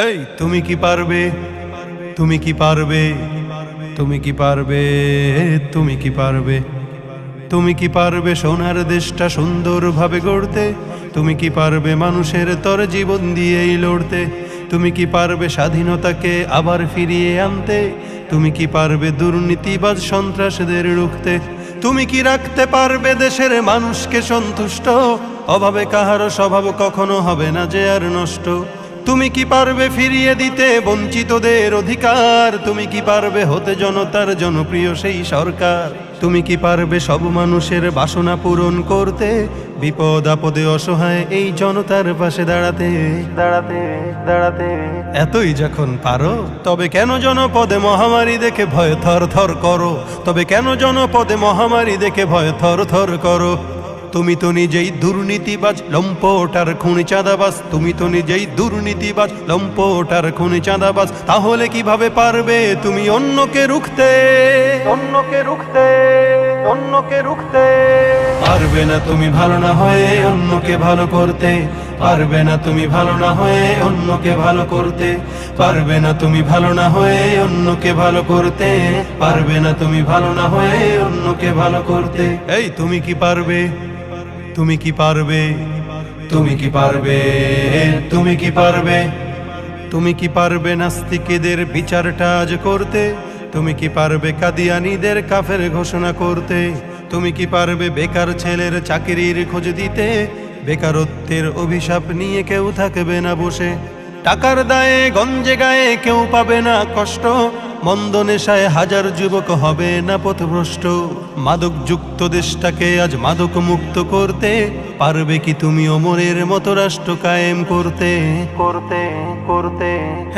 এই তুমি কি পারবে, তুমি কি পারবে, তুমি কি পারবে, তুমি কি পারবে, তুমি কি পারবে সোনার দেশটা সুন্দরভাবে গড়তে? তুমি কি পারবে মানুষের তর জীবন দিয়েই লড়তে? তুমি কি পারবে স্বাধীনতাকে আবার ফিরিয়ে আনতে? তুমি কি পারবে দুর্নীতিবাজ সন্ত্রাসীদের রুখতে? তুমি কি রাখতে পারবে দেশের মানুষকে সন্তুষ্ট? অভাবে কাহারও স্বভাব কখনো হবে না যে আর নষ্ট। তুমি কি পারবে ফিরিয়ে দিতে বঞ্চিতদের অধিকার? তুমি কি পারবে হতে জনতার জনপ্রিয় সেই সরকার? তুমি কি পারবে সব মানুষের বাসনা পূরণ করতে? বিপদ আপদে অসহায় এই জনতার পাশে দাঁড়াতে দাঁড়াতে দাঁড়াতে। এতই যখন পারো তবে কেন জনপদে মহামারী দেখে ভয় থর থর করো? তবে কেন জনপদে মহামারী দেখে ভয় থর থর করো? তুমি তো নিজেই দুর্নীতিবাজ, লম্পট আর খুনি চাঁদাবাজ। তুমি তো নিজেই দুর্নীতিবাজ, লম্পট আর খুনি চাঁদাবাজ। তাহলে কিভাবে পারবে তুমি অন্যকে রুখতে? অন্যকে রুখতে, অন্যকে রুখতে পারবে না তুমি ভালো না হয়ে অন্যকে ভালো করতে। পারবে না তুমি ভালো না হয়ে অন্যকে ভালো করতে। পারবে না তুমি ভালো না হয়ে অন্যকে ভালো করতে। পারবে না তুমি ভালো না হয়ে অন্যকে ভালো করতে। এই তুমি কি পারবে, তুমি কি পারবে, তুমি কি পারবে, তুমি কি পারবে, তুমি কি পারবে নাস্তিকদের বিচারটা আজ করতে? তুমি কি পারবে কাদিয়ানীদের কাফের ঘোষণা করতে? তুমি কি পারবে বেকার ছেলের চাকরির খোঁজ দিতে? বেকারত্বের অভিশাপ নিয়ে কেউ থাকবে না বসে। টাকার দায়ে গঞ্জে গায়ে কেউ পাবে না কষ্ট। মন্দ নেশায় হাজার যুবক হবে না পথভ্রষ্ট। মাদক যুক্ত দেশটাকে আজ মাদক মুক্ত করতে পারবে কি তুমি ওমরের মতো রাষ্ট্র কায়েম করতে? করতে করতে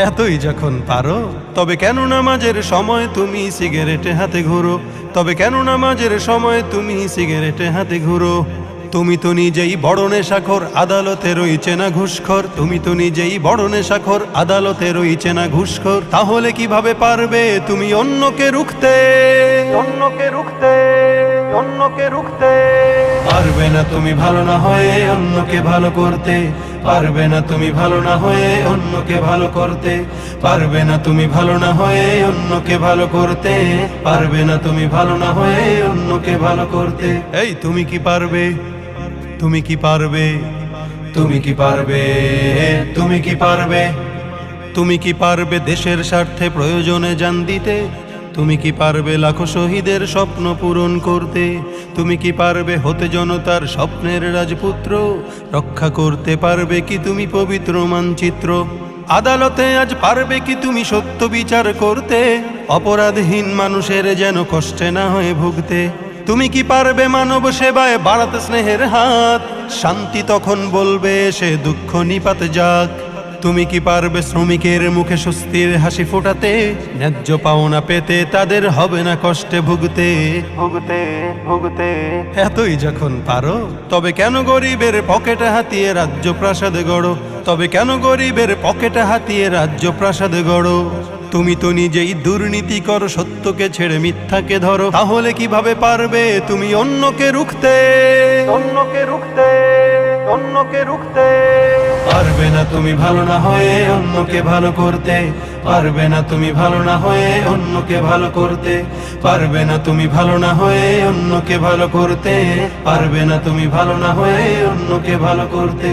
এতই যখন পারো তবে কেন নামাজের সময় তুমি সিগারেটে হাতে ঘুরো? তবে কেন নামাজের সময় তুমি সিগারেটে হাতে ঘুরো? তুমি তো নিজেই বড় নেশাখোর, আদালতে রয়েছে না ঘুষখোর। তুমি তো নিজেই বড় নেশাখোর, আদালতে রয়েছে না ঘুষখোর। তাহলে কিভাবে পারবে তুমি অন্যকে রুখতে? অন্যকে রুখতে, অন্যকে রুখতে পারবে না তুমি ভালো না হয়ে অন্যকে ভালো করতে। পারবে না তুমি ভালো না হয়ে অন্যকে ভালো করতে। পারবে না তুমি ভালো না হয়ে অন্যকে ভালো করতে। পারবে না তুমি ভালো না হয়ে অন্যকে ভালো করতে। এই তুমি কি পারবে, তুমি কি পারবে, তুমি কি পারবে, তুমি কি পারবে, তুমি কি পারবে দেশের স্বার্থে প্রয়োজনে জান দিতে? তুমি কি পারবে লাখো শহীদের স্বপ্ন পূরণ করতে? তুমি কি পারবে হতে জনতার স্বপ্নের রাজপুত্র? রক্ষা করতে পারবে কি তুমি পবিত্র মানচিত্র? আদালতে আজ পারবে কি তুমি সত্য বিচার করতে? অপরাধহীন মানুষের যেন কষ্টে না হয়ে ভুগতে। তুমি কি পারবে মানব সেবায় বাড়াতে স্নেহের হাত? শান্তি তখন বলবে সে দুঃখ নিপাত যাক। তুমি কি পারবে শ্রমিকের মুখে স্বস্তির হাসি ফোটাতে? ন্যায্য পাওনা পেতে তাদের হবে না কষ্টে ভুগতে ভুগতে ভুগতে। এতই যখন পারো তবে কেন গরিবের পকেটে হাতিয়ে রাজ্য প্রাসাদ গড়ো? তবে কেন গরিবের পকেটে হাতিয়ে রাজ্য প্রাসাদ গড়ো? তুমি তো নিজেই দুর্নীতি করো, সত্যকে ছেড়ে মিথ্যাকে ধরো। তাহলে কিভাবে পারবে তুমি অন্যকে রুখতে? অন্যকে রুখতে, অন্যকে রুখতে পারবে না তুমি ভালো না হয়ে অন্যকে ভালো করতে। পারবে না তুমি ভালো না হয়ে অন্যকে ভালো করতে। পারবে না তুমি ভালো না হয়ে অন্যকে ভালো করতে। পারবে না তুমি ভালো না হয়ে অন্যকে ভালো করতে।